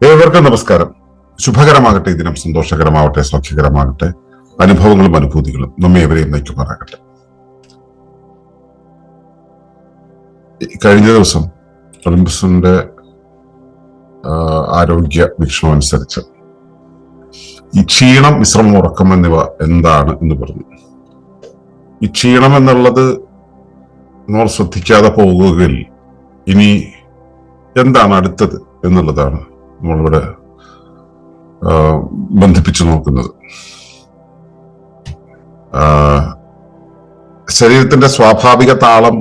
ഏവർക്കും നമസ്കാരം. ശുഭകരമാകട്ടെ ഈ ദിനം, സന്തോഷകരമാവട്ടെ, സൗഖ്യകരമാകട്ടെ. അനുഭവങ്ങളും അനുഭൂതികളും നമ്മെ എവരെയും നയിക്കുമാറാകട്ടെ. കഴിഞ്ഞ ദിവസം ഒളിമ്പസിന്റെ ആരോഗ്യ വീക്ഷണം അനുസരിച്ച് ഈ ക്ഷീണം, വിശ്രമം, ഉറക്കം എന്നിവ എന്താണ് എന്ന് പറഞ്ഞു. ഈ ക്ഷീണം എന്നുള്ളത് നമ്മൾ ശ്രദ്ധിക്കാതെ പോകുകയിൽ ഇനി എന്താണ് അടുത്തത് എന്നുള്ളതാണ് നമ്മളിവിടെ ബന്ധിപ്പിച്ചു നോക്കുന്നത്. ശരീരത്തിന്റെ സ്വാഭാവിക താളം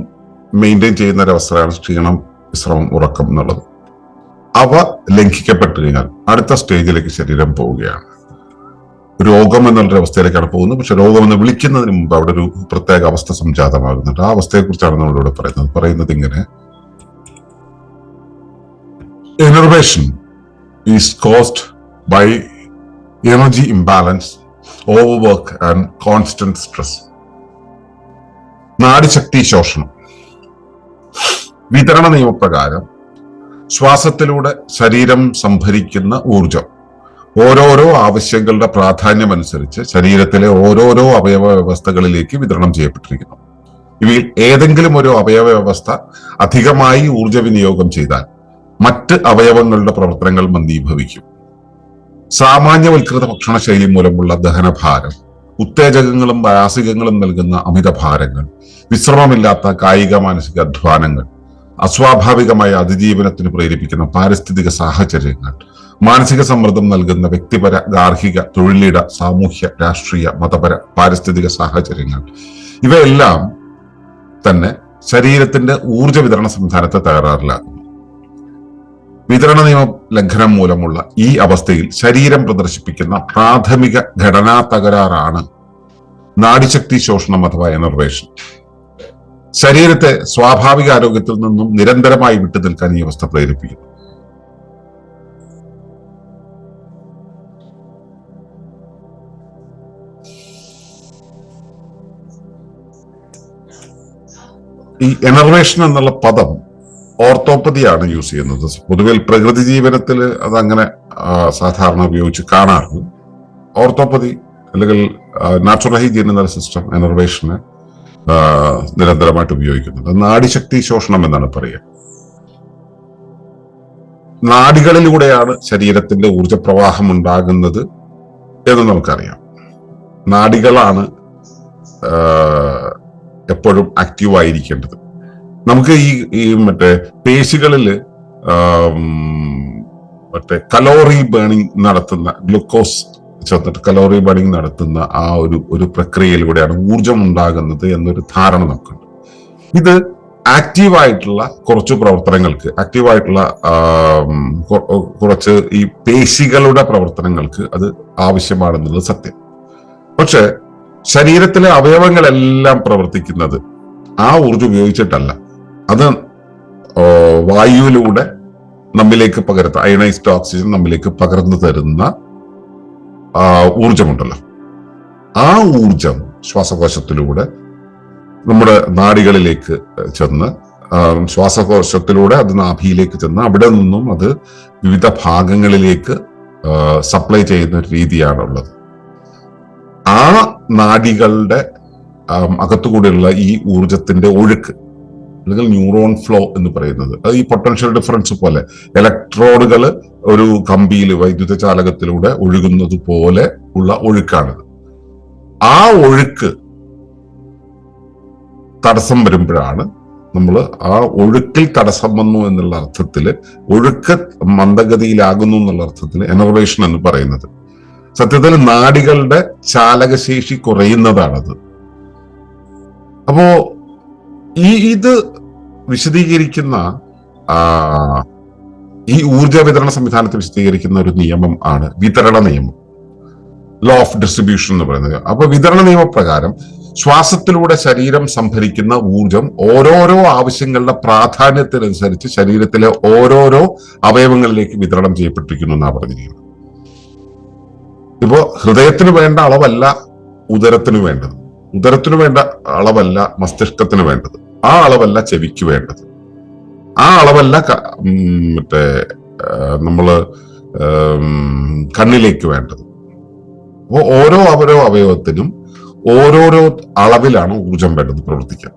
മെയിൻറ്റെയിൻ ചെയ്യുന്ന ഒരവസ്ഥയാണ് ക്ഷീണം, വിശ്രമം, ഉറക്കം എന്നുള്ളത്. അവ ലംഘിക്കപ്പെട്ടു കഴിഞ്ഞാൽ അടുത്ത സ്റ്റേജിലേക്ക് ശരീരം പോവുകയാണ്. രോഗം എന്നുള്ളൊരു അവസ്ഥയിലേക്കാണ് പോകുന്നത്. പക്ഷെ രോഗം എന്ന് വിളിക്കുന്നതിന് മുമ്പ് അവിടെ ഒരു പ്രത്യേക അവസ്ഥ സംജാതമാകുന്നുണ്ട്. ആ അവസ്ഥയെ കുറിച്ചാണ് നമ്മളിവിടെ പറയുന്നത് ഇങ്ങനെ: Innervation is caused by energy imbalance, overwork and constant stress. നാഡിശക്തി ശോഷണം. വിതരണ നിയമപ്രകാരം ശ്വാസത്തിലൂടെ ശരീരം സംഭരിക്കുന്ന ഊർജം ഓരോരോ ആവശ്യങ്ങളുടെ പ്രാധാന്യമനുസരിച്ച് ശരീരത്തിലെ ഓരോരോ അവയവ വ്യവസ്ഥകളിലേക്ക് വിതരണം ചെയ്യപ്പെട്ടിരിക്കുന്നു. ഇവയിൽ ഏതെങ്കിലും ഒരു അവയവ വ്യവസ്ഥ അധികമായി ഊർജ വിനിയോഗം ചെയ്താൽ മറ്റ് അവയവങ്ങളുടെ പ്രവർത്തനങ്ങൾ മന്ദീഭവിക്കും. സാമാന്യവൽകൃത ഭക്ഷണശൈലി മൂലമുള്ള ദഹനഭാരം, ഉത്തേജകങ്ങളും രാസികങ്ങളും നൽകുന്ന അമിതഭാരങ്ങൾ, വിശ്രമമില്ലാത്ത കായിക മാനസിക അധ്വാനങ്ങൾ, അസ്വാഭാവികമായ അതിജീവനത്തിന് പ്രേരിപ്പിക്കുന്ന പാരിസ്ഥിതിക സാഹചര്യങ്ങൾ, മാനസിക സമ്മർദ്ദം നൽകുന്ന വ്യക്തിപര, ഗാർഹിക, തൊഴിലിട, സാമൂഹ്യ, രാഷ്ട്രീയ, മതപര, പാരിസ്ഥിതിക സാഹചര്യങ്ങൾ, ഇവയെല്ലാം തന്നെ ശരീരത്തിന്റെ ഊർജ വിതരണ സംവിധാനത്തെ തകരാറിലാക്കുന്നു. വിതരണ നിയമ ലംഘനം മൂലമുള്ള ഈ അവസ്ഥയിൽ ശരീരം പ്രദർശിപ്പിക്കുന്ന പ്രാഥമിക ഘടനാ തകരാറാണ് നാഡിശക്തി ശോഷണം അഥവാ എനർവേഷൻ. ശരീരത്തെ സ്വാഭാവിക ആരോഗ്യത്തിൽ നിന്നും നിരന്തരമായി വിട്ടുനിൽക്കാൻ ഈ അവസ്ഥ പ്രേരിപ്പിക്കുന്നു. ഈ എനർവേഷൻ എന്നുള്ള പദം ഓർത്തോപ്പതിയാണ് യൂസ് ചെയ്യുന്നത്. പൊതുവെ പ്രകൃതി ജീവനത്തിൽ അതങ്ങനെ സാധാരണ ഉപയോഗിച്ച് കാണാറുണ്ട്. ഓർത്തോപ്പതി അല്ലെങ്കിൽ നാച്ചുറൽ ഹൈജീൻ എന്ന സിസ്റ്റം എനർവേഷന് നിരന്തരമായിട്ട് ഉപയോഗിക്കുന്നുണ്ട്. നാഡിശക്തി ശോഷണം എന്നാണ് പറയുക. നാഡികളിലൂടെയാണ് ശരീരത്തിന്റെ ഊർജപ്രവാഹം ഉണ്ടാകുന്നത് എന്ന് നമുക്കറിയാം. നാഡികളാണ് എപ്പോഴും ആക്റ്റീവ് ആയിരിക്കേണ്ടത്. നമുക്ക് ഈ പേശികളില് കലോറി ബേണിംഗ് നടത്തുന്ന, ഗ്ലൂക്കോസ് ചേർന്നിട്ട് കലോറി ബേണിംഗ് നടത്തുന്ന ആ ഒരു പ്രക്രിയയിലൂടെയാണ് ഊർജം ഉണ്ടാകുന്നത് എന്നൊരു ധാരണ നമുക്കുണ്ട്. ഇത് ആക്റ്റീവായിട്ടുള്ള കുറച്ച് പ്രവർത്തനങ്ങൾക്ക്, ആക്റ്റീവായിട്ടുള്ള കുറച്ച് ഈ പേശികളുടെ പ്രവർത്തനങ്ങൾക്ക് അത് ആവശ്യമാണെന്നുള്ളത് സത്യം. പക്ഷെ ശരീരത്തിലെ അവയവങ്ങളെല്ലാം പ്രവർത്തിക്കുന്നത് ആ ഊർജം ഉപയോഗിച്ചിട്ടല്ല. അത് വായുവിലൂടെ നമ്മിലേക്ക് അയണൈസ്ഡ് ഓക്സിജൻ നമ്മിലേക്ക് പകർന്നു തരുന്ന ഊർജമുണ്ടല്ലോ. ആ ഊർജം ശ്വാസകോശത്തിലൂടെ നമ്മുടെ നാഡികളിലേക്ക് ചെന്ന്, ശ്വാസകോശത്തിലൂടെ അത് നാഭിയിലേക്ക് ചെന്ന് അവിടെ നിന്നും അത് വിവിധ ഭാഗങ്ങളിലേക്ക് സപ്ലൈ ചെയ്യുന്ന ഒരു രീതിയാണുള്ളത്. ആ നാഡികളുടെ അകത്തുകൂടെയുള്ള ഈ ഊർജത്തിന്റെ ഒഴുക്ക് അല്ലെങ്കിൽ ന്യൂറോൺ ഫ്ലോ എന്ന് പറയുന്നത്, അത് ഈ പൊട്ടൻഷ്യൽ ഡിഫറൻസ് പോലെ ഇലക്ട്രോഡുകൾ ഒരു കമ്പിയിൽ വൈദ്യുത ചാലകത്തിലൂടെ ഒഴുകുന്നത് പോലെ ഉള്ള ഒഴുക്കാണിത്. ആ ഒഴുക്ക് തടസ്സം വരുമ്പോഴാണ് നമ്മൾ ആ ഒഴുക്കിൽ തടസ്സം വന്നു എന്നുള്ള അർത്ഥത്തില്, ഒഴുക്ക് മന്ദഗതിയിലാകുന്നു എന്നുള്ള അർത്ഥത്തിൽ എനർവേഷൻ എന്ന് പറയുന്നത്. സത്യത്തിൽ നാഡികളുടെ ചാലകശേഷി കുറയുന്നതാണത്. അപ്പോ ഇത് വിശദീകരിക്കുന്ന ഈ ഊർജ വിതരണ സംവിധാനത്തെ വിശദീകരിക്കുന്ന ഒരു നിയമം ആണ് വിതരണ നിയമം, ലോ ഓഫ് ഡിസ്ട്രിബ്യൂഷൻ എന്ന് പറയുന്നത്. അപ്പൊ വിതരണ നിയമപ്രകാരം ശ്വാസത്തിലൂടെ ശരീരം സംഭരിക്കുന്ന ഊർജം ഓരോരോ ആവശ്യങ്ങളുടെ പ്രാധാന്യത്തിനനുസരിച്ച് ശരീരത്തിലെ ഓരോരോ അവയവങ്ങളിലേക്ക് വിതരണം ചെയ്യപ്പെട്ടിരിക്കുന്നു എന്നാണ് പറഞ്ഞിരിക്കുന്നത്. ഇപ്പോ ഹൃദയത്തിന് വേണ്ട അളവല്ല ഉദരത്തിന് വേണ്ടത്, ഉദരത്തിന് വേണ്ട അളവല്ല മസ്തിഷ്കത്തിന് വേണ്ടത്, ആ അളവല്ല ചെവിക്ക് വേണ്ടത്, ആ അളവല്ല നമ്മള് കണ്ണിലേക്ക് വേണ്ടത്. അപ്പോൾ ഓരോ അവയവത്തിനും ഓരോരോ അളവിലാണ് ഊർജം വേണ്ടത് പ്രവർത്തിക്കാൻ.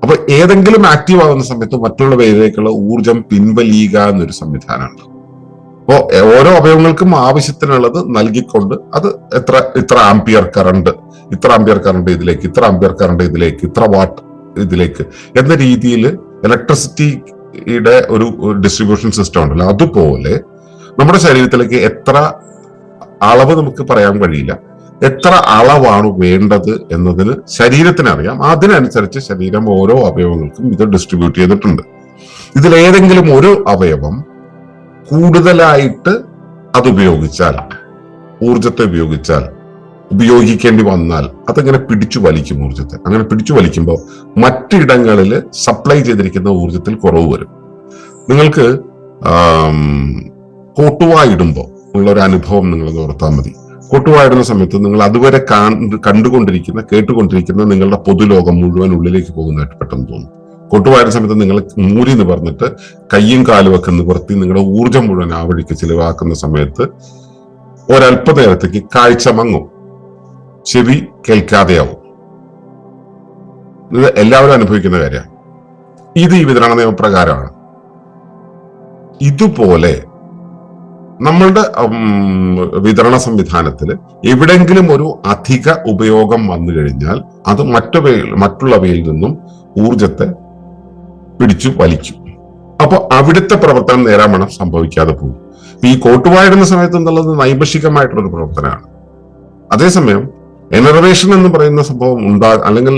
അപ്പൊ ഏതെങ്കിലും ആക്റ്റീവ് ആകുന്ന സമയത്ത് മറ്റുള്ളവയിലേക്കുള്ള ഊർജം പിൻവലിയുക എന്നൊരു സംവിധാനമുണ്ട്. അപ്പോ ഓരോ അവയവങ്ങൾക്കും ആവശ്യത്തിനുള്ളത് നൽകിക്കൊണ്ട് അത് ഇത്ര ആംപിയർ കറണ്ട് ഇതിലേക്ക്, ഇത്ര ആംപിയർ കറണ്ട് ഇതിലേക്ക്, ഇത്ര വാട്ട് ഇതിലേക്ക് എന്ന രീതിയിൽ ഇലക്ട്രിസിറ്റിയുടെ ഒരു ഡിസ്ട്രിബ്യൂഷൻ സിസ്റ്റം ഉണ്ടല്ലോ, അതുപോലെ നമ്മുടെ ശരീരത്തിലേക്ക് എത്ര അളവ് നമുക്ക് പറയാൻ കഴിയില്ല, എത്ര അളവാണ് വേണ്ടത് എന്നതിന് ശരീരത്തിനറിയാം. അതിനനുസരിച്ച് ശരീരം ഓരോ അവയവങ്ങൾക്കും ഇത് ഡിസ്ട്രിബ്യൂട്ട് ചെയ്തിട്ടുണ്ട്. ഇതിലേതെങ്കിലും ഒരു അവയവം കൂടുതലായിട്ട് അത് ഊർജത്തെ ഉപയോഗിക്കേണ്ടി വന്നാൽ അതങ്ങനെ പിടിച്ചു വലിക്കും ഊർജത്തെ. അങ്ങനെ പിടിച്ചു വലിക്കുമ്പോൾ മറ്റിടങ്ങളിൽ സപ്ലൈ ചെയ്തിരിക്കുന്ന ഊർജത്തിൽ കുറവ് വരും. നിങ്ങൾക്ക് കോട്ടുവായിടുമ്പോൾ ഉള്ള ഒരു അനുഭവം നിങ്ങൾ ഓർത്താൽ മതി. കോട്ടുവായിടുന്ന സമയത്ത് നിങ്ങൾ അതുവരെ കേട്ടുകൊണ്ടിരിക്കുന്ന നിങ്ങളുടെ പൊതുലോകം മുഴുവൻ ഉള്ളിലേക്ക് പോകുന്നതായിട്ട് പെട്ടെന്ന് തോന്നും. കൊട്ടുവായിരുന്ന സമയത്ത് നിങ്ങൾ മൂരി നിവർന്നിട്ട് കയ്യും കാലും ഒക്കെ നിവർത്തി നിങ്ങളുടെ ഊർജം മുഴുവൻ ആ വഴിക്ക് ചിലവാക്കുന്ന സമയത്ത് ഒരല്പനേരത്തേക്ക് കാഴ്ച മങ്ങും, ചെവി കേൾക്കാതെയാവും. ഇത് എല്ലാവരും അനുഭവിക്കുന്ന കാര്യമാണ്. ഇത് ഈ വിതരണ നിയമപ്രകാരമാണ്. ഇതുപോലെ നമ്മളുടെ വിതരണ സംവിധാനത്തിൽ എവിടെങ്കിലും ഒരു അധിക ഉപയോഗം വന്നു കഴിഞ്ഞാൽ അത് മറ്റുള്ളവയിൽ നിന്നും ഊർജത്തെ പിടിച്ചു വലിക്കും. അപ്പൊ അവിടുത്തെ പ്രവർത്തനം നേരാമണം സംഭവിക്കാതെ പോകും. ഈ കോട്ടുവായിടുന്ന സമയത്ത് എന്നുള്ളത് നൈപക്ഷികമായിട്ടുള്ള ഒരു പ്രവർത്തനമാണ്. അതേസമയം എനർവേഷൻ എന്ന് പറയുന്ന സംഭവം അല്ലെങ്കിൽ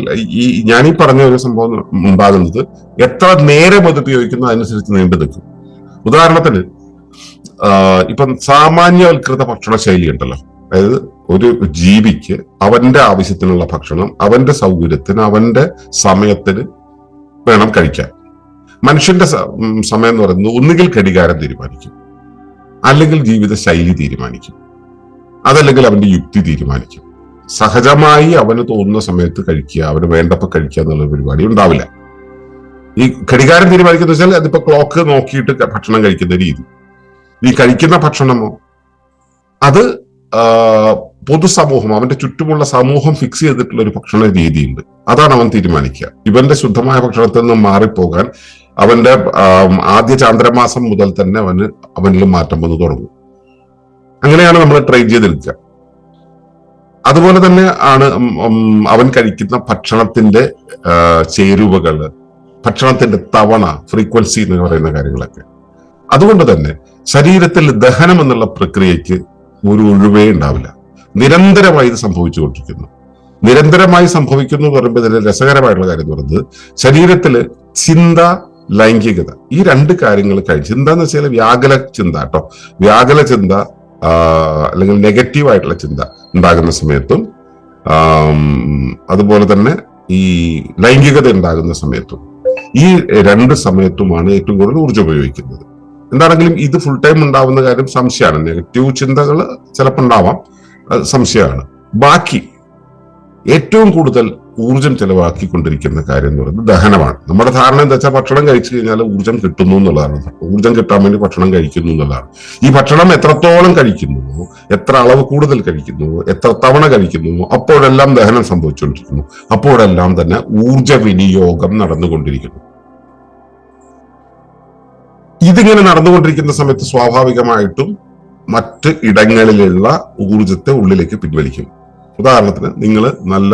ഞാനീ പറഞ്ഞ ഒരു സംഭവം ഉണ്ടാകുന്നത് എത്ര നേരം അത് ഉപയോഗിക്കുന്നു അതനുസരിച്ച് നീണ്ടു നിൽക്കും. ഉദാഹരണത്തിന് ഇപ്പം സാമാന്യവൽകൃത ഭക്ഷണ ശൈലി ഉണ്ടല്ലോ, അതായത് ഒരു ജീവിക്ക് അവന്റെ ആവശ്യത്തിനുള്ള ഭക്ഷണം അവന്റെ സൗകര്യത്തിന് അവന്റെ സമയത്തിന് വേണം കഴിക്കാൻ. മനുഷ്യന്റെ സമയം എന്ന് പറയുന്നത് ഒന്നുകിൽ ഘടികാരം തീരുമാനിക്കും, അല്ലെങ്കിൽ ജീവിത ശൈലി തീരുമാനിക്കും, അതല്ലെങ്കിൽ അവന്റെ യുക്തി തീരുമാനിക്കും. സഹജമായി അവന് തോന്നുന്ന സമയത്ത് കഴിക്കുക, അവന് വേണ്ടപ്പോ കഴിക്കുക എന്നുള്ള പരിപാടി ഉണ്ടാവില്ല. ഈ ഘടികാരം തീരുമാനിക്കുന്ന വെച്ചാൽ അതിപ്പോ ക്ലോക്ക് നോക്കിയിട്ട് ഭക്ഷണം കഴിക്കുന്ന രീതി. ഈ കഴിക്കുന്ന ഭക്ഷണമോ അത് പൊതുസമൂഹം, അവന്റെ ചുറ്റുമുള്ള സമൂഹം ഫിക്സ് ചെയ്തിട്ടുള്ള ഒരു ഭക്ഷണ രീതിയുണ്ട്. അതാണ് അവൻ തീരുമാനിക്കുക. ഇവന്റെ ശുദ്ധമായ ഭക്ഷണത്തിൽ നിന്ന് മാറിപ്പോകാൻ അവന്റെ ആദ്യ ചാന്ദ്രമാസം മുതൽ തന്നെ അവനിൽ മാറ്റം വന്നു തുടങ്ങും. അങ്ങനെയാണ് നമ്മൾ ട്രെയിൻ ചെയ്തെടുക്കുക. അതുപോലെ തന്നെ ആണ് അവൻ കഴിക്കുന്ന ഭക്ഷണത്തിന്റെ ചേരുവകള്, ഭക്ഷണത്തിന്റെ തവണ, ഫ്രീക്വൻസി എന്ന് പറയുന്ന കാര്യങ്ങളൊക്കെ. അതുകൊണ്ട് തന്നെ ശരീരത്തിൽ ദഹനം എന്നുള്ള പ്രക്രിയയ്ക്ക് ഒരു ഒഴിവേ ഉണ്ടാവില്ല. നിരന്തരമായി ഇത് സംഭവിച്ചുകൊണ്ടിരിക്കുന്നു. നിരന്തരമായി സംഭവിക്കുന്നു എന്ന് പറയുമ്പോൾ ഇതിൽ രസകരമായിട്ടുള്ള കാര്യം എന്ന് പറയുന്നത് ശരീരത്തില് ചിന്ത, ലൈംഗികത, ഈ രണ്ട് കാര്യങ്ങൾ ചിന്ത എന്ന് വെച്ചാൽ വ്യാകുല ചിന്ത കേട്ടോ. വ്യാകുല ചിന്ത അല്ലെങ്കിൽ നെഗറ്റീവ് ആയിട്ടുള്ള ചിന്ത ഉണ്ടാകുന്ന സമയത്തും അതുപോലെ തന്നെ ഈ ലൈംഗികത ഉണ്ടാകുന്ന സമയത്തും, ഈ രണ്ട് സമയത്തുമാണ് ഏറ്റവും കൂടുതൽ ഊർജ്ജം ഉപയോഗിക്കുന്നത്. എന്താണെങ്കിലും ഇത് ഫുൾ ടൈം ഉണ്ടാവുന്ന കാര്യം സംശയമാണ്. നെഗറ്റീവ് ചിന്തകൾ ചിലപ്പോൾ ഉണ്ടാവാം, സംശയമാണ്. ബാക്കി ഏറ്റവും കൂടുതൽ ഊർജം ചെലവാക്കിക്കൊണ്ടിരിക്കുന്ന കാര്യം എന്ന് പറയുന്നത് ദഹനമാണ്. നമ്മുടെ ധാരണ എന്താ വെച്ചാൽ ഭക്ഷണം കഴിച്ചു കഴിഞ്ഞാൽ ഊർജം കിട്ടുന്നു എന്നുള്ളതാണ്. ഊർജം കിട്ടാൻ വേണ്ടി ഭക്ഷണം കഴിക്കുന്നു എന്നുള്ളതാണ്. ഈ ഭക്ഷണം എത്രത്തോളം കഴിക്കുന്നുവോ, എത്ര അളവ് കൂടുതൽ കഴിക്കുന്നുവോ, എത്ര തവണ കഴിക്കുന്നുവോ, അപ്പോഴെല്ലാം ദഹനം സംഭവിച്ചുകൊണ്ടിരിക്കുന്നു. അപ്പോഴെല്ലാം തന്നെ ഊർജ വിനിയോഗം നടന്നുകൊണ്ടിരിക്കുന്നു. ഇതിങ്ങനെ നടന്നുകൊണ്ടിരിക്കുന്ന സമയത്ത് സ്വാഭാവികമായിട്ടും മറ്റ് ഇടങ്ങളിലുള്ള ഊർജത്തെ ഉള്ളിലേക്ക് പിൻവലിക്കും. ഉദാഹരണത്തിന് നിങ്ങൾ നല്ല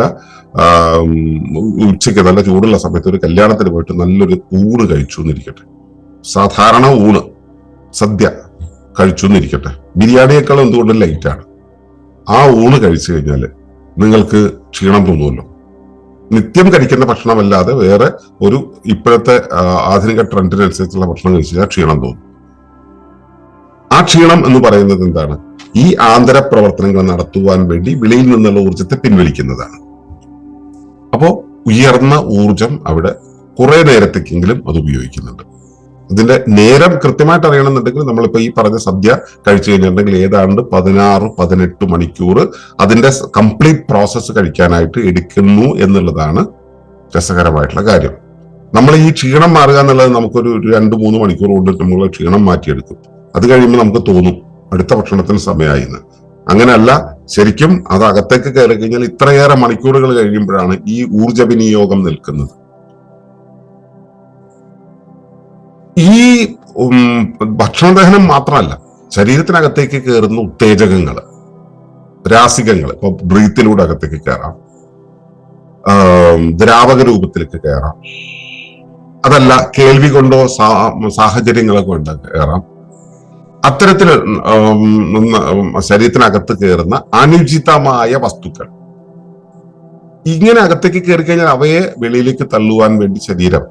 ഉച്ചയ്ക്ക് നല്ല ചൂടുള്ള സമയത്ത് ഒരു കല്യാണത്തിന് പോയിട്ട് നല്ലൊരു ഊണ് കഴിച്ചു എന്നിരിക്കട്ടെ, സാധാരണ ഊണ്, സദ്യ കഴിച്ചു എന്നിരിക്കട്ടെ, ബിരിയാണിയേക്കാൾ എന്തുകൊണ്ട് ലൈറ്റാണ്. ആ ഊണ് കഴിച്ചു കഴിഞ്ഞാൽ നിങ്ങൾക്ക് ക്ഷീണം തോന്നുമല്ലോ. നിത്യം കഴിക്കുന്ന ഭക്ഷണമല്ലാതെ വേറെ ഒരു ഇപ്പോഴത്തെ ആധുനിക ട്രെൻഡിനനുസരിച്ചുള്ള ഭക്ഷണം കഴിച്ചാൽ ക്ഷീണം തോന്നും. ആ ക്ഷീണം എന്ന് പറയുന്നത് എന്താണ്? ഈ ആന്തര പ്രവർത്തനങ്ങൾ നടത്തുവാൻ വേണ്ടി വെളിയിൽ നിന്നുള്ള ഊർജത്തെ പിൻവലിക്കുന്നതാണ്. അപ്പോ ഉയർന്ന ഊർജം അവിടെ കുറെ നേരത്തേക്കെങ്കിലും അത് ഉപയോഗിക്കുന്നുണ്ട്. ഇതിന്റെ നേരം കൃത്യമായിട്ട് അറിയണമെന്നുണ്ടെങ്കിൽ നമ്മളിപ്പോ ഈ പറഞ്ഞ സദ്യ കഴിച്ചു കഴിഞ്ഞിട്ടുണ്ടെങ്കിൽ ഏതാണ്ട് 16-18 മണിക്കൂർ അതിന്റെ കംപ്ലീറ്റ് പ്രോസസ്സ് കഴിക്കാനായിട്ട് എടുക്കുന്നു എന്നുള്ളതാണ് രസകരമായിട്ടുള്ള കാര്യം. നമ്മൾ ഈ ക്ഷീണം മാറുക എന്നുള്ളത് നമുക്കൊരു 2-3 മണിക്കൂർ കൊണ്ട് നമ്മൾ ക്ഷീണം മാറ്റിയെടുക്കും. അത് കഴിയുമ്പോൾ നമുക്ക് തോന്നും അടുത്ത ഭക്ഷണത്തിന് സമയമായി എന്ന്. അങ്ങനെയല്ല, ശരിക്കും അത് അകത്തേക്ക് കയറി കഴിഞ്ഞാൽ ഇത്രയേറെ മണിക്കൂറുകൾ കഴിയുമ്പോഴാണ് ഈ ഊർജ വിനിയോഗം നിൽക്കുന്നത്. ഈ ഭക്ഷണദഹനം മാത്രമല്ല, ശരീരത്തിനകത്തേക്ക് കയറുന്ന ഉത്തേജകങ്ങൾ, രാസികങ്ങൾ, ഇപ്പൊ ബ്രീത്തിലൂടെ അകത്തേക്ക് കയറാം, ദ്രാവക രൂപത്തിലേക്ക് കയറാം, അതല്ല കേൾവി കൊണ്ടോ സാഹചര്യങ്ങളെ കൊണ്ട് കയറാം. അത്തരത്തിൽ ശരീരത്തിനകത്ത് കയറുന്ന അനുചിതമായ വസ്തുക്കൾ ഇങ്ങനെ അകത്തേക്ക് കയറി കഴിഞ്ഞാൽ അവയെ വെളിയിലേക്ക് തള്ളുവാൻ വേണ്ടി ശരീരം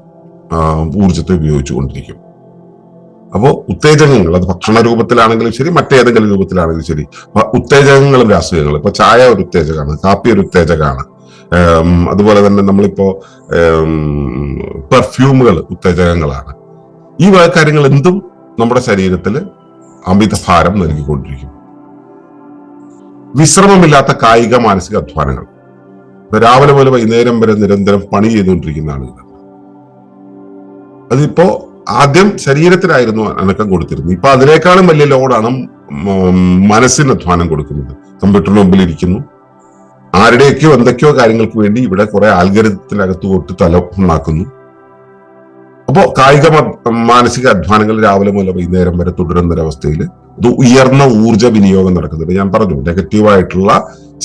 ഊർജത്തെ ഉപയോഗിച്ചു കൊണ്ടിരിക്കും. അപ്പോ ഉത്തേജകങ്ങൾ, അത് ഭക്ഷണ രൂപത്തിലാണെങ്കിലും ശരി, മറ്റേതെങ്കിലും രൂപത്തിലാണെങ്കിലും ശരി, ഉത്തേജകങ്ങളും രാസകങ്ങളും. ഇപ്പൊ ചായ ഒരു ഉത്തേജകമാണ്, കാപ്പി ഒരു ഉത്തേജകമാണ്, അതുപോലെ തന്നെ നമ്മളിപ്പോ പെർഫ്യൂമുകൾ ഉത്തേജകങ്ങളാണ്. ഈ വക കാര്യങ്ങൾ എന്തും നമ്മുടെ ശരീരത്തിൽ അമിതഭാരം നൽകിക്കൊണ്ടിരിക്കും. വിശ്രമമില്ലാത്ത കായിക മാനസിക അധ്വാനങ്ങൾ, രാവിലെ മുതൽ വൈകുന്നേരം വരെ നിരന്തരം പണി ചെയ്തുകൊണ്ടിരിക്കുന്ന ആളുകൾ. അതിപ്പോ ആദ്യം ശരീരത്തിലായിരുന്നു അനക്കം കൊടുത്തിരുന്നത്, ഇപ്പൊ അതിനേക്കാളും വലിയ ലോഡാണ് മനസ്സിന് അധ്വാനം കൊടുക്കുന്നത്. കമ്പ്യൂട്ടറിന് മുമ്പിൽ ഇരിക്കുന്നു, ആരുടെയൊക്കെയോ എന്തൊക്കെയോ കാര്യങ്ങൾക്ക് വേണ്ടി ഇവിടെ കുറെ ആൽഗരിതത്തിനകത്ത് തൊട്ട് തല ഉണ്ടാക്കുന്നു. അപ്പോ കായിക മാനസിക അധ്വാനങ്ങൾ രാവിലെ മുതൽ വൈകുന്നേരം വരെ തുടരുന്ന ഒരവസ്ഥയിൽ ഇത് ഉയർന്ന ഊർജ വിനിയോഗം നടക്കുന്നുണ്ട്. ഞാൻ പറഞ്ഞു, നെഗറ്റീവായിട്ടുള്ള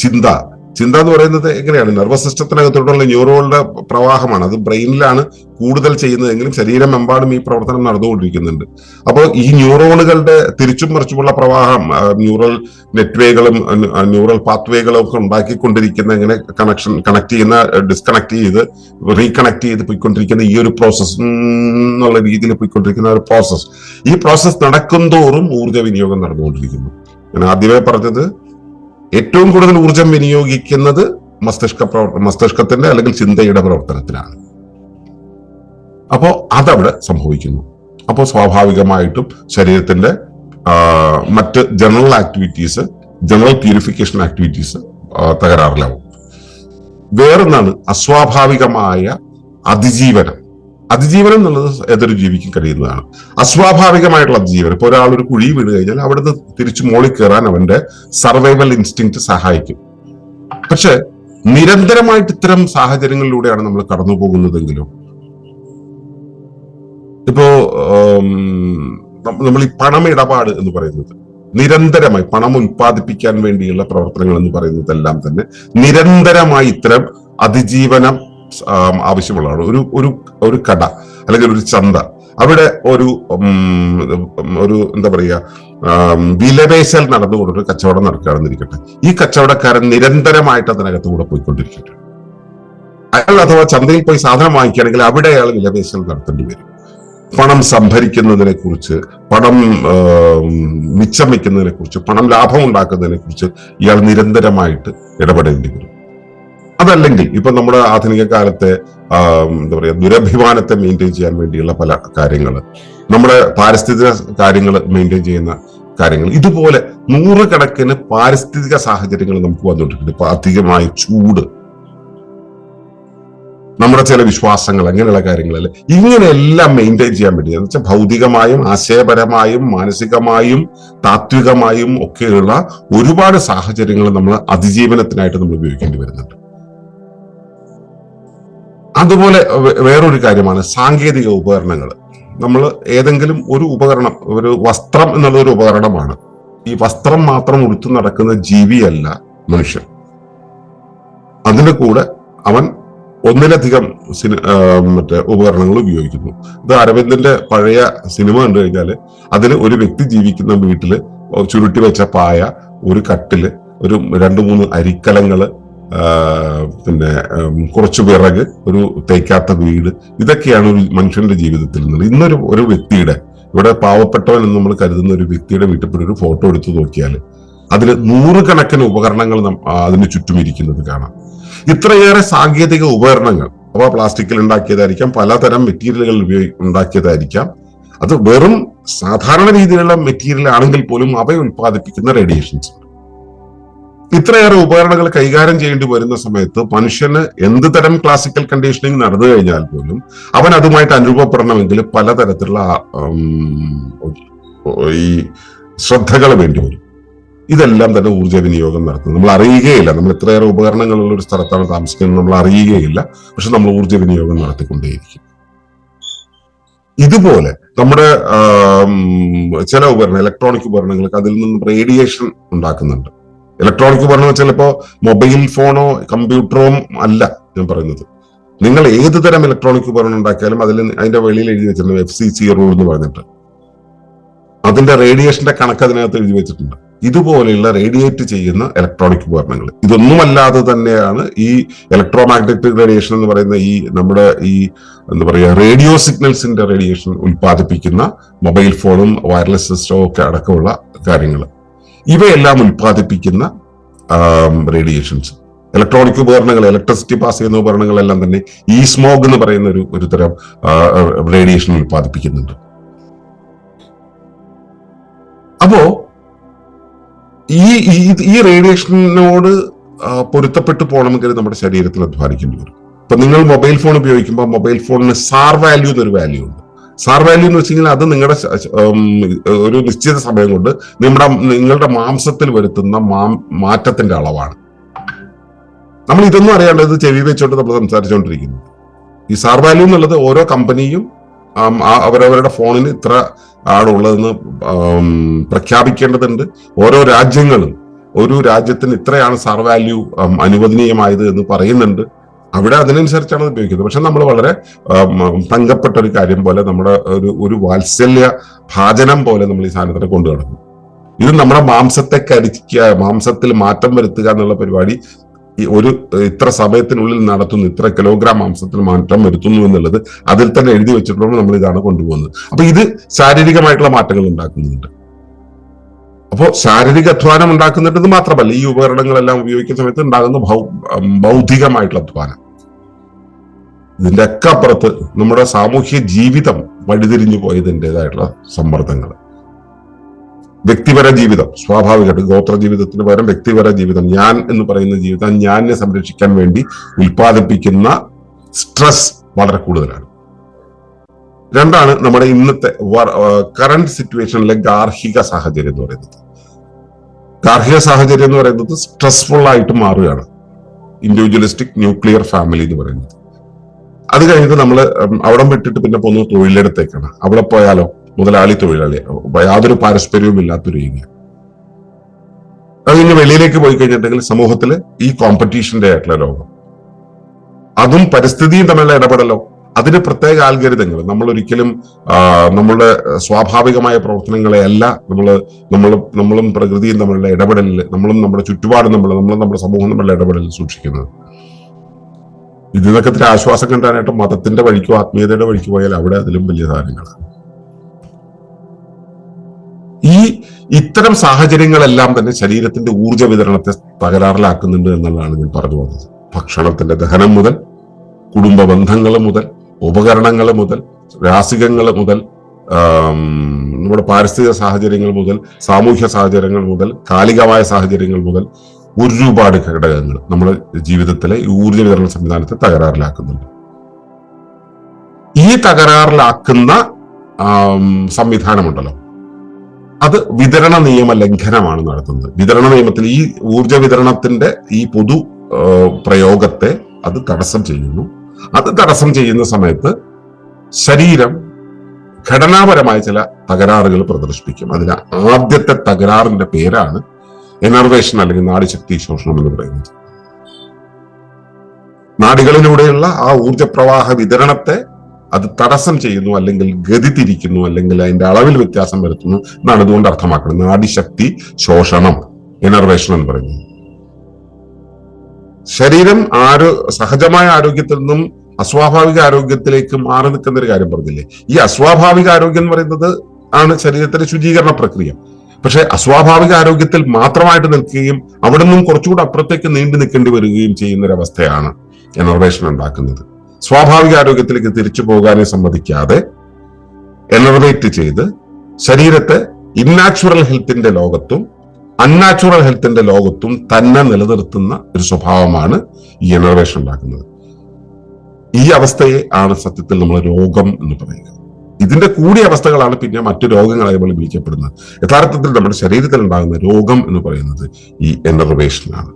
ചിന്ത എന്ന് പറയുന്നത് എങ്ങനെയാണ്? നെർവസ് സിസ്റ്റത്തിനകത്തോട്ടുള്ള ന്യൂറോണുകളുടെ പ്രവാഹമാണ്. അത് ബ്രെയിനിലാണ് കൂടുതൽ ചെയ്യുന്നതെങ്കിലും ശരീരമെമ്പാടും ഈ പ്രവർത്തനം നടന്നുകൊണ്ടിരിക്കുന്നുണ്ട്. അപ്പോൾ ഈ ന്യൂറോണുകളുടെ തിരിച്ചും മറിച്ചുമുള്ള പ്രവാഹം, ന്യൂറൽ നെറ്റ്വേകളും ന്യൂറൽ പാത്വേകളും ഒക്കെ ഉണ്ടാക്കിക്കൊണ്ടിരിക്കുന്ന, ഇങ്ങനെ കണക്ട് ചെയ്യുന്ന, ഡിസ്കണക്ട് ചെയ്ത് റീകണക്ട് ചെയ്ത് പോയിക്കൊണ്ടിരിക്കുന്ന ഈ ഒരു പ്രോസസ് എന്നുള്ള രീതിയിൽ പോയിക്കൊണ്ടിരിക്കുന്ന ഒരു പ്രോസസ്. ഈ പ്രോസസ് നടക്കും തോറും ഊർജ്ജ വിനിയോഗം നടന്നുകൊണ്ടിരിക്കുന്നു. ഞാൻ ആദ്യമേ പറഞ്ഞത്, ഏറ്റവും കൂടുതൽ ഊർജം വിനിയോഗിക്കുന്നത് മസ്തിഷ്കത്തിന്റെ അല്ലെങ്കിൽ ചിന്തയുടെ പ്രവർത്തനത്തിലാണ്. അപ്പോ അതവിടെ സംഭവിക്കുന്നു. അപ്പോൾ സ്വാഭാവികമായിട്ടും ശരീരത്തിന്റെ മറ്റ് general activities, general purification activities തകരാറിലാവും. വേറൊന്നാണ് അസ്വാഭാവികമായ അതിജീവനം. അതിജീവനം എന്നുള്ളത് ഏതൊരു ജീവിക്കും കഴിയുന്നതാണ്. അസ്വാഭാവികമായിട്ടുള്ള അതിജീവനം, ഇപ്പൊ ഒരാൾ ഒരു കുഴി വീണ് കഴിഞ്ഞാൽ അവിടുന്ന് തിരിച്ചു മോളിൽ കയറാൻ അവന്റെ സർവൈവൽ ഇൻസ്റ്റിങ്ക്റ്റ് സഹായിക്കും. പക്ഷെ നിരന്തരമായിട്ട് ഇത്തരം സാഹചര്യങ്ങളിലൂടെയാണ് നമ്മൾ കടന്നു പോകുന്നതെങ്കിലും, ഇപ്പോ നമ്മൾ ഈ പണമിടപാട് എന്ന് പറയുന്നത്, നിരന്തരമായി പണം ഉൽപ്പാദിപ്പിക്കാൻ വേണ്ടിയുള്ള പ്രവർത്തനങ്ങൾ എന്ന് പറയുന്നതെല്ലാം തന്നെ നിരന്തരമായി ഇത്തരം അതിജീവനം ആവശ്യമുള്ളതാണ്. ഒരു കട അല്ലെങ്കിൽ ഒരു ചന്ത, അവിടെ ഒരു എന്താ പറയുക, വിലപേശൽ നടന്നുകൊണ്ടൊരു കച്ചവടം നടക്കുകയാണെന്നിരിക്കട്ടെ. ഈ കച്ചവടക്കാരൻ നിരന്തരമായിട്ട് അതിനകത്ത് കൂടെ പോയിക്കൊണ്ടിരിക്കട്ടെ. അയാൾ അഥവാ ചന്തയിൽ പോയി സാധനം വാങ്ങിക്കുകയാണെങ്കിൽ അവിടെ അയാൾ വിലപേശൽ നടത്തേണ്ടി വരും. പണം സംഭരിക്കുന്നതിനെ കുറിച്ച്, പണം മിച്ചം വയ്ക്കുന്നതിനെ കുറിച്ച്, പണം ലാഭം ഉണ്ടാക്കുന്നതിനെ കുറിച്ച് ഇയാൾ നിരന്തരമായിട്ട് ഇടപെടേണ്ടി വരും. അതല്ലെങ്കിൽ ഇപ്പൊ നമ്മുടെ ആധുനിക കാലത്തെ എന്താ പറയാ, ദുരഭിമാനത്തെ മെയിൻറ്റെയിൻ ചെയ്യാൻ വേണ്ടിയുള്ള പല കാര്യങ്ങൾ, നമ്മുടെ പാരിസ്ഥിതിക കാര്യങ്ങൾ മെയിൻറ്റെയിൻ ചെയ്യുന്ന കാര്യങ്ങൾ, ഇതുപോലെ നൂറുകണക്കിന് പാരിസ്ഥിതിക സാഹചര്യങ്ങൾ നമുക്ക് വന്നുകൊണ്ടിരിക്കുന്നു. ഇപ്പൊ അധികമായ ചൂട്, നമ്മുടെ ചില വിശ്വാസങ്ങൾ, അങ്ങനെയുള്ള കാര്യങ്ങളല്ലേ, ഇങ്ങനെയെല്ലാം മെയിൻറ്റെയിൻ ചെയ്യാൻ വേണ്ടി, എന്ന് വെച്ചാൽ ഭൗതികമായും ആശയപരമായും മാനസികമായും താത്വികമായും ഒക്കെയുള്ള ഒരുപാട് സാഹചര്യങ്ങൾ നമ്മൾ അതിജീവനത്തിനായിട്ട് നമ്മൾ ഉപയോഗിക്കേണ്ടി വരുന്നുണ്ട്. അതുപോലെ വേറൊരു കാര്യമാണ് സാങ്കേതിക ഉപകരണങ്ങൾ. നമ്മൾ ഏതെങ്കിലും ഒരു ഉപകരണം, ഒരു വസ്ത്രം എന്നുള്ള ഒരു ഉപകരണമാണ്. ഈ വസ്ത്രം മാത്രം ഉടുത്തു നടക്കുന്ന ജീവിയല്ല മനുഷ്യൻ. അതിന്റെ കൂടെ അവൻ ഒന്നിലധികം മറ്റേ ഉപകരണങ്ങൾ ഉപയോഗിക്കുന്നു. ഇത് അരവിന്ദന്റെ പഴയ സിനിമ കണ്ടു കഴിഞ്ഞാൽ അതിൽ ഒരു വ്യക്തി ജീവിക്കുന്ന വീട്ടില് ചുരുട്ടി വെച്ച പായ, ഒരു കട്ടില്, ഒരു 2-3 അരിക്കലങ്ങള്, പിന്നെ കുറച്ച് വിറക്, ഒരു തേക്കാത്ത വീട്, ഇതൊക്കെയാണ് ഒരു മനുഷ്യന്റെ ജീവിതത്തിൽ നിന്നുള്ളത്. ഇന്നൊരു ഒരു വ്യക്തിയുടെ, ഇവിടെ പാവപ്പെട്ടവൻ എന്ന് നമ്മൾ കരുതുന്ന ഒരു വ്യക്തിയുടെ വീട്ടിൽ പോയി ഒരു ഫോട്ടോ എടുത്തു നോക്കിയാൽ അതിൽ നൂറുകണക്കിന് ഉപകരണങ്ങൾ അതിന് ചുറ്റും ഇരിക്കുന്നത് കാണാം. ഇത്രയേറെ സാങ്കേതിക ഉപകരണങ്ങൾ, അവ പ്ലാസ്റ്റിക്കിൽ ഉണ്ടാക്കിയതായിരിക്കാം, പലതരം മെറ്റീരിയലുകൾ ഉണ്ടാക്കിയതായിരിക്കാം. അത് വെറും സാധാരണ രീതിയിലുള്ള മെറ്റീരിയൽ ആണെങ്കിൽ പോലും അവ ഉൽപ്പാദിപ്പിക്കുന്ന റേഡിയേഷൻസ്. ഇത്രയേറെ ഉപകരണങ്ങൾ കൈകാര്യം ചെയ്യേണ്ടി വരുന്ന സമയത്ത് മനുഷ്യന് എന്ത് തരം ക്ലാസിക്കൽ കണ്ടീഷനിങ് നടന്നു കഴിഞ്ഞാൽ പോലും അവൻ അതുമായിട്ട് അനുരൂപപ്പെടണമെങ്കിൽ പലതരത്തിലുള്ള ഈ ശ്രദ്ധകൾ വേണ്ടി വരും. ഇതെല്ലാം തന്നെ ഊർജ്ജ വിനിയോഗം നടത്തുന്നത് നമ്മൾ അറിയുകയില്ല. നമ്മൾ ഇത്രയേറെ ഉപകരണങ്ങളുള്ള ഒരു സ്ഥലത്താണ് താമസിക്കുന്നത്, നമ്മൾ അറിയുകയില്ല. പക്ഷെ നമ്മൾ ഊർജ്ജ വിനിയോഗം നടത്തിക്കൊണ്ടേയിരിക്കും. ഇതുപോലെ നമ്മുടെ ചില ഇലക്ട്രോണിക് ഉപകരണങ്ങൾക്ക് അതിൽ നിന്നും റേഡിയേഷൻ ഉണ്ടാക്കുന്നുണ്ട്. ഇലക്ട്രോണിക് ഉപകരണങ്ങൾ ചിലപ്പോ മൊബൈൽ ഫോണോ കമ്പ്യൂട്ടറോ അല്ല ഞാൻ പറയുന്നത്. നിങ്ങൾ ഏത് തരം ഇലക്ട്രോണിക് ഉപകരണം ഉണ്ടാക്കിയാലും അതിന്റെ വെളിയിൽ എഴുതി വെച്ചിട്ടുണ്ട് FCC റൂൾ എന്ന് പറഞ്ഞിട്ട്. അതിന്റെ റേഡിയേഷന്റെ കണക്ക് അതിനകത്ത് എഴുതി വെച്ചിട്ടുണ്ട്. ഇതുപോലെയുള്ള റേഡിയേറ്റ് ചെയ്യുന്ന ഇലക്ട്രോണിക് ഉപകരണങ്ങൾ, ഇതൊന്നുമല്ലാതെ തന്നെയാണ് ഈ ഇലക്ട്രോ മാഗ്നറ്റിക് റേഡിയേഷൻ എന്ന് പറയുന്ന ഈ നമ്മുടെ ഈ എന്താ പറയുക റേഡിയോ സിഗ്നൽസിന്റെ റേഡിയേഷൻ ഉൽപ്പാദിപ്പിക്കുന്ന മൊബൈൽ ഫോണും വയർലെസ് സിസ്റ്റവും ഒക്കെ അടക്കമുള്ള കാര്യങ്ങൾ, ഇവയെല്ലാം ഉൽപ്പാദിപ്പിക്കുന്ന റേഡിയേഷൻസ്, ഇലക്ട്രോണിക് ഉപകരണങ്ങൾ, ഇലക്ട്രിസിറ്റി പാസ് ചെയ്യുന്ന ഉപകരണങ്ങളെല്ലാം തന്നെ ഈ സ്മോഗ് എന്ന് പറയുന്ന ഒരു തരം റേഡിയേഷൻ ഉൽപ്പാദിപ്പിക്കുന്നുണ്ട്. അപ്പോ ഈ റേഡിയേഷനോട് പൊരുത്തപ്പെട്ടു പോകണമെങ്കിൽ നമ്മുടെ ശരീരത്തിൽ അധ്വാനിക്കേണ്ടി വരും. ഇപ്പൊ നിങ്ങൾ മൊബൈൽ ഫോൺ ഉപയോഗിക്കുമ്പോൾ മൊബൈൽ ഫോണിന് സാർ വാല്യൂ എന്നൊരു വാല്യൂ ഉണ്ട്. സാർ വാല്യൂ എന്ന് വെച്ച് കഴിഞ്ഞാൽ അത് നിങ്ങളുടെ ഒരു നിശ്ചിത സമയം കൊണ്ട് നിങ്ങളുടെ മാംസത്തിൽ വരുത്തുന്ന മാറ്റത്തിന്റെ അളവാണ്. നമ്മൾ ഇതൊന്നും അറിയാണ്ട് ഇത് ചെവി വെച്ചോണ്ട് നമ്മൾ സംസാരിച്ചുകൊണ്ടിരിക്കുന്നു. ഈ സാർ വാല്യൂ എന്നുള്ളത് ഓരോ കമ്പനിയും അവരവരുടെ ഫോണിന് ഇത്ര ആണുള്ളതെന്ന് പ്രഖ്യാപിക്കേണ്ടതുണ്ട്. ഓരോ രാജ്യങ്ങളും ഒരു രാജ്യത്തിന് ഇത്രയാണ് സാർ വാല്യൂ അനുവദനീയമായത് എന്ന് പറയുന്നുണ്ട്. അവിടെ അതിനനുസരിച്ചാണ് അത് ഉപയോഗിക്കുന്നത്. പക്ഷെ നമ്മൾ വളരെ തങ്കപ്പെട്ട ഒരു കാര്യം പോലെ നമ്മുടെ ഒരു വാത്സല്യ ഭാജനം പോലെ നമ്മൾ ഈ സാധനത്തിനെ കൊണ്ടു നടക്കും. ഇത് നമ്മുടെ മാംസത്തെ കരിക്കുക, മാംസത്തിൽ മാറ്റം വരുത്തുക എന്നുള്ള പരിപാടി ഒരു ഇത്ര സമയത്തിനുള്ളിൽ നടത്തുന്നു, ഇത്ര കിലോഗ്രാം മാംസത്തിൽ മാറ്റം വരുത്തുന്നു എന്നുള്ളത് അതിൽ തന്നെ എഴുതി വെച്ചിട്ടുള്ള നമ്മൾ ഇതാണ് കൊണ്ടുപോകുന്നത്. അപ്പൊ ഇത് ശാരീരികമായിട്ടുള്ള മാറ്റങ്ങൾ ഉണ്ടാക്കുന്നുണ്ട്. അപ്പോൾ ശാരീരിക അധ്വാനം ഉണ്ടാക്കുന്നുണ്ടെന്ന് മാത്രമല്ല, ഈ ഉപകരണങ്ങളെല്ലാം ഉപയോഗിക്കുന്ന സമയത്ത് ഉണ്ടാകുന്ന ബൗദ്ധികമായിട്ടുള്ള അധ്വാനം, ഇതിന്റെ ഒക്കെ അപ്പുറത്ത് നമ്മുടെ സാമൂഹ്യ ജീവിതം വഴിതിരിഞ്ഞു പോയതിൻ്റെതായിട്ടുള്ള സമ്മർദ്ദങ്ങൾ, വ്യക്തിപര ജീവിതം, സ്വാഭാവികമായിട്ട് ഗോത്ര ജീവിതത്തിന് പകരം വ്യക്തിപര ജീവിതം, ഞാൻ എന്ന് പറയുന്ന ജീവിതം, ഞാനെ സംരക്ഷിക്കാൻ വേണ്ടി ഉൽപ്പാദിപ്പിക്കുന്ന സ്ട്രെസ് വളരെ കൂടുതലാണ്. രണ്ടാണ് നമ്മുടെ ഇന്നത്തെ കറന്റ് സിറ്റുവേഷനിലെ ഗാർഹിക സാഹചര്യം എന്ന് പറയുന്നത്. ഗാർഹിക സാഹചര്യം എന്ന് പറയുന്നത് സ്ട്രെസ്ഫുൾ ആയിട്ട് മാറുകയാണ്. ഇൻഡിവിജ്വലിസ്റ്റിക് ന്യൂക്ലിയർ ഫാമിലി എന്ന് പറയുന്നത്. അത് കഴിഞ്ഞിട്ട് നമ്മൾ അവിടം വിട്ടിട്ട് പിന്നെ പോകുന്നത് തൊഴിലിടത്തേക്കാണ്. അവിടെ പോയാലോ മുതലാളി തൊഴിലാളി, യാതൊരു പാരസ്പര്യവും ഇല്ലാത്തൊരു ഏരിയ. അത് കഴിഞ്ഞ് വെളിയിലേക്ക് പോയി കഴിഞ്ഞിട്ടുണ്ടെങ്കിൽ സമൂഹത്തില് ഈ കോമ്പറ്റീഷന്റെ ആയിട്ടുള്ള ലോകം, അതും പരിസ്ഥിതിയും തമ്മിലുള്ള ഇടപെടലോ, അതിന് പ്രത്യേക ആൽഗരിതങ്ങൾ. നമ്മൾ ഒരിക്കലും നമ്മളുടെ സ്വാഭാവികമായ പ്രവർത്തനങ്ങളെ അല്ല നമ്മളും പ്രകൃതിയും തമ്മിലുള്ള ഇടപെടലിൽ, നമ്മളും നമ്മുടെ ചുറ്റുപാടും നമ്മളും നമ്മുടെ സമൂഹം തമ്മിലുള്ള ഇടപെടലിൽ സൂക്ഷിക്കുന്നത്. ഇതിനൊക്കെ ഇത്തിരി ആശ്വാസം കിട്ടാനായിട്ട് മതത്തിന്റെ വഴിക്കോ ആത്മീയതയുടെ വഴിക്ക് പോയാൽ അവിടെ അതിലും വലിയ കാര്യങ്ങളാണ്. ഇത്തരം സാഹചര്യങ്ങളെല്ലാം തന്നെ ശരീരത്തിന്റെ ഊർജ്ജ വിതരണത്തെ തകരാറിലാക്കുന്നുണ്ട് എന്നുള്ളതാണ് ഞാൻ പറഞ്ഞു വന്നത്. ഭക്ഷണത്തിന്റെ ദഹനം മുതൽ, കുടുംബ ബന്ധങ്ങൾ മുതൽ, ഉപകരണങ്ങൾ മുതൽ, രാസികങ്ങൾ മുതൽ, നമ്മുടെ പാരിസ്ഥിതിക സാഹചര്യങ്ങൾ മുതൽ, സാമൂഹ്യ സാഹചര്യങ്ങൾ മുതൽ, കാലികമായ സാഹചര്യങ്ങൾ മുതൽ ഒരുപാട് ഘടകങ്ങൾ നമ്മുടെ ജീവിതത്തിലെ ഊർജ്ജ വിതരണ സംവിധാനത്തെ തകരാറിലാക്കുന്നുണ്ട്. ഈ തകരാറിലാക്കുന്ന സംവിധാനമുണ്ടല്ലോ, അത് വിതരണ നിയമ ലംഘനമാണ് നടത്തുന്നത്. വിതരണ നിയമത്തിൽ ഈ ഊർജ വിതരണത്തിന്റെ ഈ പൊതു പ്രയോഗത്തെ അത് തടസ്സം ചെയ്യുന്നു. അത് തടസ്സം ചെയ്യുന്ന സമയത്ത് ശരീരം ഘടനാപരമായ ചില തകരാറുകൾ പ്രദർശിപ്പിക്കും. അതിന് ആദ്യത്തെ തകരാറിന്റെ പേരാണ് എനർവേഷൻ അല്ലെങ്കിൽ നാഡിശക്തി ശോഷണം എന്ന് പറയുന്നത്. നാഡികളിലൂടെയുള്ള ആ ഊർജപ്രവാഹ വിതരണത്തെ അത് തടസ്സം ചെയ്യുന്നു, അല്ലെങ്കിൽ ഗതി തിരിക്കുന്നു, അല്ലെങ്കിൽ അതിന്റെ അളവിൽ വ്യത്യാസം വരുത്തുന്നു എന്നാണ് ഇതുകൊണ്ട് അർത്ഥമാക്കുന്നത്. നാഡിശക്തി ശോഷണം, എനർവേഷൻ എന്ന് പറയുന്നത്. ശരീരം സഹജമായ ആരോഗ്യത്തിൽ നിന്നും അസ്വാഭാവിക ആരോഗ്യത്തിലേക്ക് മാറി നിൽക്കുന്ന ഒരു കാര്യം പറഞ്ഞില്ലേ. ഈ അസ്വാഭാവിക ആരോഗ്യം എന്ന് പറയുന്നത് ആണ് ശരീരത്തിന്റെ ശുചീകരണ പ്രക്രിയ. പക്ഷെ അസ്വാഭാവിക ആരോഗ്യത്തിൽ മാത്രമായിട്ട് നിൽക്കുകയും അവിടെ നിന്നും കുറച്ചുകൂടെ അപ്പുറത്തേക്ക് നീണ്ടു നിൽക്കേണ്ടി വരികയും ചെയ്യുന്ന ഒരവസ്ഥയാണ് എനർവേഷൻ ഉണ്ടാക്കുന്നത്. സ്വാഭാവിക ആരോഗ്യത്തിലേക്ക് തിരിച്ചു പോകാനെ സമ്മതിക്കാതെ എനർവേറ്റ് ചെയ്ത് ശരീരത്തെ ഇന്നാച്ചുറൽ ഹെൽത്തിന്റെ ലോകത്തും അൺനാച്ചുറൽ ഹെൽത്തിന്റെ ലോകത്തും തന്നെ നിലനിർത്തുന്ന ഒരു സ്വഭാവമാണ് ഈ എനർവേഷൻ ഉണ്ടാക്കുന്നത്. ഈ അവസ്ഥയെ ആണ് സത്യത്തിൽ നമ്മൾ രോഗം എന്ന് പറയുക. ഇതിന്റെ കൂടിയ അവസ്ഥകളാണ് പിന്നെ മറ്റു രോഗങ്ങളായി നമ്മൾ വിളിക്കപ്പെടുന്നത്. യഥാർത്ഥത്തിൽ നമ്മുടെ ശരീരത്തിൽ ഉണ്ടാകുന്ന രോഗം എന്ന് പറയുന്നത് ഈ എനർവേഷനാണ്.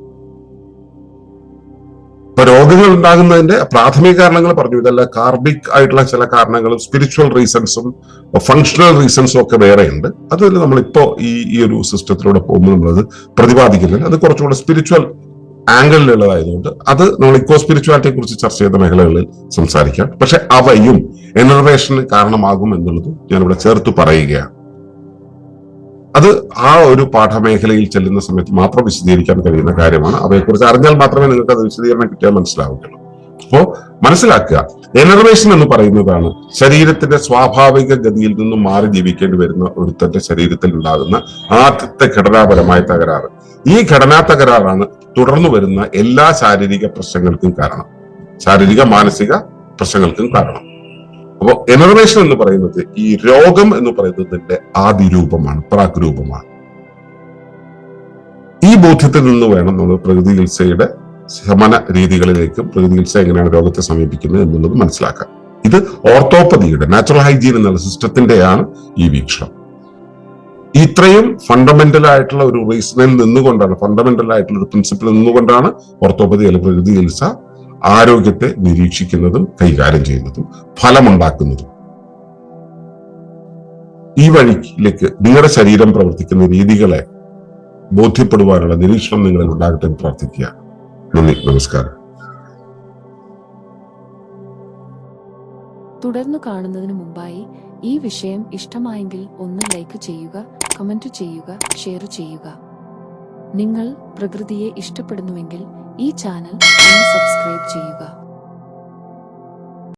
ഇപ്പൊ രോഗങ്ങൾ ഉണ്ടാകുന്നതിന്റെ പ്രാഥമിക കാരണങ്ങൾ പറഞ്ഞു. ഇതല്ല, കാർബിക് ആയിട്ടുള്ള ചില കാരണങ്ങളും സ്പിരിച്വൽ റീസൺസും ഫങ്ഷണൽ റീസൺസും ഒക്കെ വേറെയുണ്ട്. അത് നമ്മളിപ്പോ ഈ ഒരു സിസ്റ്റത്തിലൂടെ പോകുമ്പോൾ നമ്മളത് പ്രതിപാദിക്കുന്നില്ല. അത് കുറച്ചുകൂടെ സ്പിരിച്വൽ ആംഗിളിലുള്ളതായതുകൊണ്ട് അത് നമ്മൾ ഇക്കോ സ്പിരിച്വാലിറ്റിയെ കുറിച്ച് ചർച്ച ചെയ്ത മേഖലകളിൽ സംസാരിക്കാം. പക്ഷെ അവയും എനർവേഷന് കാരണമാകും എന്നുള്ളതും ഞാനിവിടെ ചേർത്ത് പറയുകയാണ്. അത് ആ ഒരു പാഠമേഖലയിൽ ചെല്ലുന്ന സമയത്ത് മാത്രം വിശദീകരിക്കാൻ കഴിയുന്ന കാര്യമാണ്. അവയെക്കുറിച്ച് അറിഞ്ഞാൽ മാത്രമേ നിങ്ങൾക്ക് അത് വിശദീകരണം കിട്ടിയാൽ മനസ്സിലാവുകയുള്ളൂ. അപ്പോ മനസ്സിലാക്കുക, എനർവേഷൻ എന്ന് പറയുന്നതാണ് ശരീരത്തിന്റെ സ്വാഭാവിക ഗതിയിൽ നിന്നും മാറി ജീവിക്കേണ്ടി വരുന്ന ഒരുത്തന്റെ ശരീരത്തിൽ ഉണ്ടാകുന്ന ആദ്യത്തെ ഘടനാപരമായ തകരാറ്. ഈ ഘടനാ തകരാറാണ് തുടർന്നു വരുന്ന എല്ലാ ശാരീരിക പ്രശ്നങ്ങൾക്കും കാരണം, ശാരീരിക മാനസിക പ്രശ്നങ്ങൾക്കും കാരണം. അപ്പോൾ എനർവേഷൻ എന്ന് പറയുന്നത് ഈ രോഗം എന്ന് പറയുന്നതിന്റെ ആദ്യ രൂപമാണ്, പ്രാഗ്രൂപമാണ്. ഈ ബോധ്യത്തിൽ നിന്ന് വേണം നമ്മൾ പ്രകൃതി ചികിത്സയുടെ ശമന രീതികളിലേക്കും പ്രകൃതി ചികിത്സ എങ്ങനെയാണ് രോഗത്തെ സമീപിക്കുന്നത് എന്നുള്ളത് മനസ്സിലാക്കാൻ. ഇത് ഓർത്തോപ്പതിയുടെ നാച്ചുറൽ ഹൈജീൻ എന്നുള്ള സിസ്റ്റത്തിന്റെയാണ് ഈ വീക്ഷണം. ഇത്രയും ഫണ്ടമെന്റൽ ആയിട്ടുള്ള ഒരു റീസണിൽ നിന്നുകൊണ്ടാണ്, ഫണ്ടമെന്റൽ ആയിട്ടുള്ള ഒരു പ്രിൻസിപ്പിൾ നിന്നുകൊണ്ടാണ് ഓർത്തോപ്പതി അല്ലെങ്കിൽ പ്രകൃതി ചികിത്സ ആരോഗ്യത്തെ നിരീക്ഷിക്കുന്നതും കൈകാര്യം ചെയ്യുന്നതും ഫലമുണ്ടാക്കുന്നതും. ഈ വഴിയിലേക്ക് നിങ്ങളുടെ ശരീരം പ്രവർത്തിക്കുന്ന രീതികളെ ബോധ്യപ്പെടുവാനുള്ള നിരീക്ഷണം നിങ്ങളിൽ ഉണ്ടാകട്ടെ എന്ന് പ്രാർത്ഥിക്കുക. നന്ദി, നമസ്കാരം. തുടർന്നു കാണുന്നതിന് മുമ്പായി ഈ വിഷയം ഇഷ്ടമായെങ്കിൽ ഒന്ന് ലൈക്ക് ചെയ്യുക, കമന്റ് ചെയ്യുക, ഷെയർ ചെയ്യുക. നിങ്ങൾ പ്രകൃതിയെ ഇഷ്ടപ്പെടുന്നുവെങ്കിൽ ഈ ചാനൽ ഒന്ന് സബ്സ്ക്രൈബ് ചെയ്യുക.